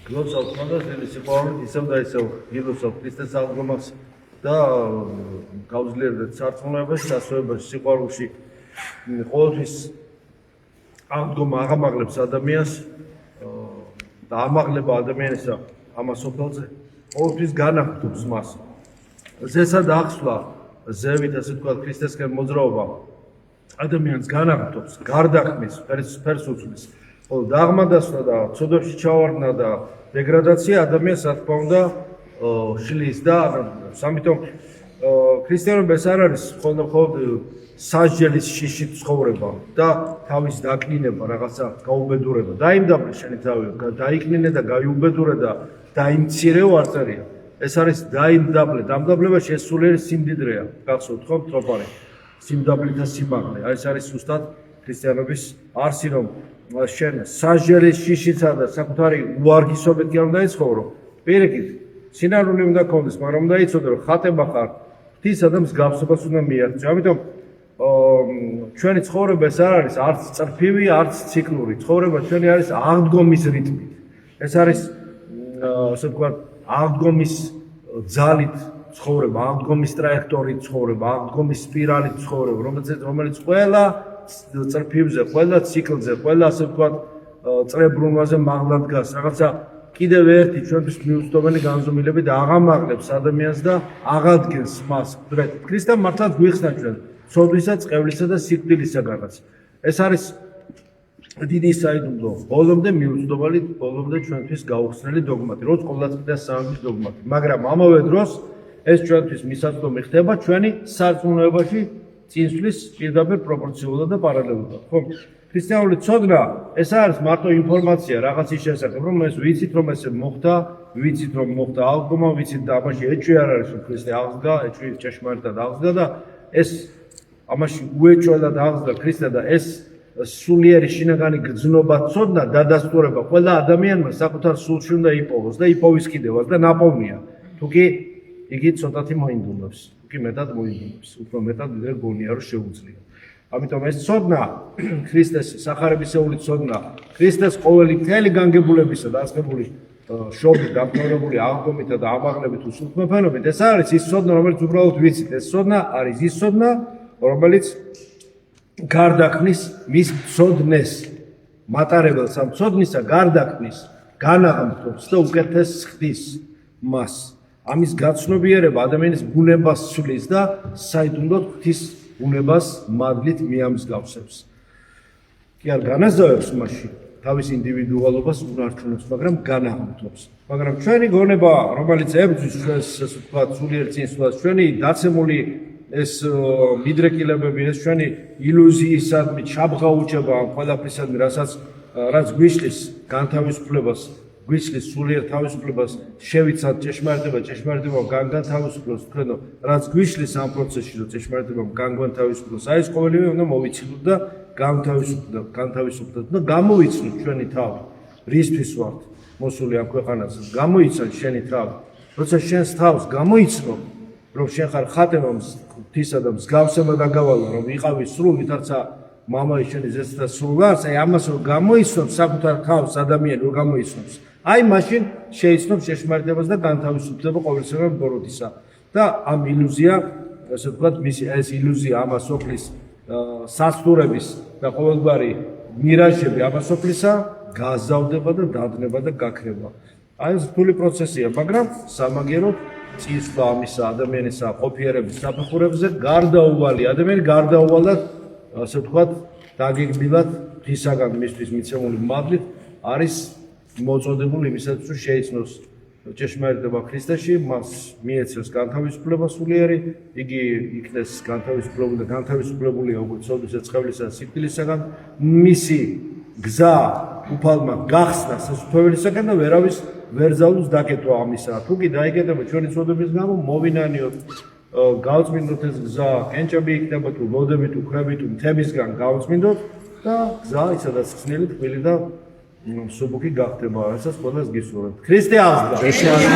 გლოცავ ხონდა ძილის სიყვარულით ისევ და ისევ გილოცავ ქრისტეს აღდგომას და გავძლიერდეთ სარწმუნოებაში, სასწაულებაში, სიყვარულში. ყოველთვის აღდგომა აღამაღლებს ადამიანს და ამაღლება ადამიანისა ამას სოფელზე ყოველთვის განაგრძობს მას. ზესა და ახსვლა, ზევით ასე ვთქვათ, ქრისტესკენ მოძრაობა ადამიანს განაგრძობს, გარდაქმნის, ფერს უცვლის. ხოლო დაღმადასვლა და ცოდვებში ჩავარდნა და დეგრადაცია ადამიანს რა თქმა უნდა შლის და აღადგინებს. ამიტომ ქრისტიანობა ეს არ არის მხოლოდ სასჯელის შიშით ცხოვრება და თავის დაკნინება, რაღაცა გაუბედურება. დაიმდაბლე შენი თავი, დაიკნინე და გაიუბედურე და დაიმცირეო არ წერია. ეს არის დაიმდაბლე, დამდაბლებაში ეს სულიერი სიმდიდრეა. გახსოვთ ხო მტროპარი? სიმდაბლეთა სიმაღლე. ეს არის ზუსტად ქრისტიანობის არსი, რომ შენ სასჯელის შიშითა და საკუთარი უარგისობით კი არ უნდა იცხოვრო. პირიქით, სინარული უნდა გქონდეს, მაგრამ უნდა იცოდე, რომ ხატება ხარ, ღვთისა და მსგავსებას უნდა მიაღწიო. ამიტომ ჩვენი ცხოვრება ეს არ არის არც წრფივი, არც ციკლური. ცხოვრება ჩვენი არის აღდგომის რიტმით. ეს არის ასე ვთქვათ, აღდგომის ძალით ცხოვრება, აღდგომის ტრაექტორით ცხოვრება, აღდგომის სპირალით ცხოვრება, რომელიც ყველა წრფივზე, ყველა ციკლზე, ყველა ასე ვთქვათ, წრებრუნვაზე მაღლა დგას. რაღაცა კიდევ ერთი ჩვენთვის მიუწვდომელი განზომილება და აღამაღლებს ადამიანს და აღადგენს მას. ქრისტემ მართლაც გვიხსნა ჩვენ ცოდვისა, წყევლისა და სიკვდილისაგანაც. ეს არის დიდი საიდუმლო, ბოლომდე მიუწვდომელი, ბოლომდე ჩვენთვის გაუხსნელი დოგმატი, როგორც ყოვლადწმიდა სამების დოგმატი. მაგრამ ამავე დროს ეს ჩვენთვის მისაწვდომი ხდება ჩვენი სარწმუნოებაში წინსვლის პირდაპირ პროპორციულად და პარალელურად. ხო, ქრისტიანული ცოდნა ეს არის მარტო ინფორმაცია რაღაცის შესახებ, რომ ეს ვიცით, რომ ესე მოხდა, ვიცით, რომ მოხდა აღდგომა, ვიცით და ამაში ეჭვი არ არის, რომ ქრისტე აღდგა, ეჭვი ჭეშმარიტად აღდგა და ეს ამაში უეჭველად აღდგა ქრისტე და ეს სულიერი შინაგანი გრძნობა ცოდნა დადასტურება ყველა ადამიანმა საკუთარ სულში უნდა იპოვოს და იპოვის კიდევაც და ნაპოვნია. თუკი იგი ცოტათი მოინდომებს, თუკი მეტად მოინდომებს, უფრო მეტად ვიდრე გონია რომ შეუძლია. ამიტომ ეს ცოდნა, ქრისტეს სახარებისეული ცოდნა, ქრისტეს ყოველი მთელი განგებულებისა და ასწლებული შობით დამთავრებული აღდგომითა და ამაღლებით უსულთმოფენობით, ეს არის ის ცოდნა, რომელიც უბრალოდ ვიცით. ეს ცოდნა არის ის ცოდნა, რომელიც გარდაქმნის მის ცოდნეს, მატარებელს ამ ცოდნისა გარდაქმნის, განაღმრთობს და უკეთეს ხდის მას. ამის გაცნობიერება ადამიანის ბუნებას ცვლის და საიდუმლოდ ღვთის ბუნებას მადლით მიამსგავსებს. კი არ განაზავებს მასში თავის ინდივიდუალობას უნარჩუნებს, მაგრამ განაღმრთობს. მაგრამ ჩვენი გონება, რომელიც ებრძვის ჩვენს ასე ვთქვათ სულიერ წინსვლას, ჩვენი დაცემული ეს მიდრეკილებები, ეს ჩვენი ილუზიისადმი ჩაბღაუჭება ამ ყველაფრისადმი, რაც გვიშლის განთავისუფლებას, გვიშლის სულიერ თავისუფლებას, შევიცად ჭეშმარიტება განთავისუფლოს თქვენო, რაც გვიშლის ამ პროცესში, რომ ჭეშმარიტება განთავისუფლოს, აი ეს ყოველივე უნდა მოვიცილოთ და განთავისუფლოთ და გამოვიცნოთ ჩვენი თავი. რისთვის ვართ მოსული ამ ქვეყანაზე? გამოიცან შენი თავი. როცა შენს თავს გამოიცნო, რომ შენ ხარ ხატება ღვთისა და მსგავსება დაგავალო, რომ იყავი სრული, თორსა მამայի შენი ზესდა სრულ არის, აი ამას რომ გამოიცნობს საკუთარ თავს ადამიანი, რომ გამოიცნობს, აი მაშინ შეიცნობს ჭეშმარიტებას და განთავისუფლება ყოველსევან ბოროტისა. და ამ ილუზია, ასე ვთქვათ, მისი ეს ილუზია ამას სოფლის სასტურების და ყოველგვარი მირაჟები ამას სოფლისა გაზავდება და დადნება და გაქრება. აი ეს რთული პროცესია, მაგრამ სამაგიეროდ წინსვლა ამისა ადამიანისა ყოფიერების საფეხურებზე გარდაუვალი ადამიანი გარდაუვალად ასე ვთქვათ დაგეგმილად ღვთისაგან მისთვის მიცემული მადლით არის მოწოდებული იმისათვის რომ შეიცნოს ჭეშმარიტება ქრისტეში, მას მიეცეს განთავისუფლება სულიერი, იგი იქნეს განთავისუფლებული და განთავისუფლებულია უკვე ცოდვისა, წყევლისა და სიკვდილისაგან, მისი გზა უფალმა გახსნა სასუფეველისაგან და ვერავის ვერ ძალუს დაკეტვა ამისა. თუ კი დაიკეტება ჩვენი ცოდვების გამო, მოვინანიოთ, გავწმინდოთ ეს გზა, კენჭები იქნება თუ ლოდები თუ ქვები თუ მთებისგან გავწმინდოთ და გზა ისედაც ხსნილი, თბილი და მსუბუქი გახდება, რასაც ყველას გისურვებთ. ქრისტე აღდგა. ქრისტე აღდგა.